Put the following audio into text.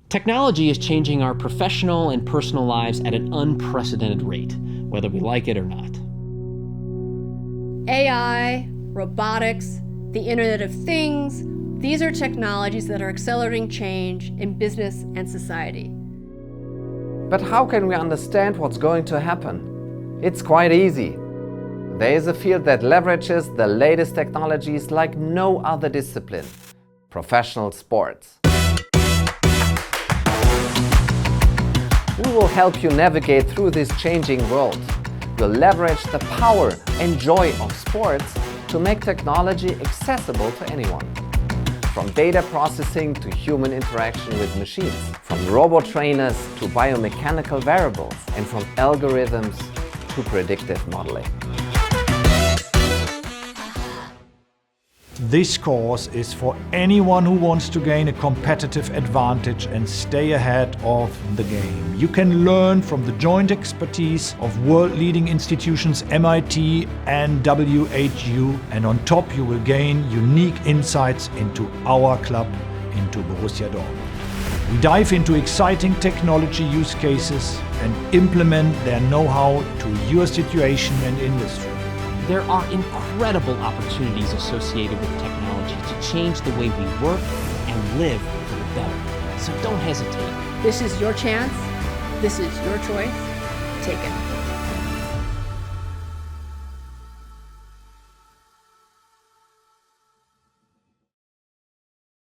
Technology is changing our professional and personal lives at an unprecedented rate, whether we like it or not. AI, robotics, the Internet of Things, these are technologies that are accelerating change in business and society. But how can we understand what's going to happen? It's quite easy. There is a field that leverages the latest technologies like no other discipline: professional sports. We will help you navigate through this changing world. We'll leverage the power and joy of sports to make technology accessible to anyone. From data processing to human interaction with machines, from robot trainers to biomechanical variables, and from algorithms to predictive modeling. This course is for anyone who wants to gain a competitive advantage and stay ahead of the game. You can learn from the joint expertise of world-leading institutions MIT and WHU, and on top you will gain unique insights into our club, into Borussia Dortmund. We dive into exciting technology use cases and implement their know-how to your situation and industry. There are incredible opportunities associated with technology to change the way we work and live for the better. So don't hesitate. This is your chance. This is your choice. Take it.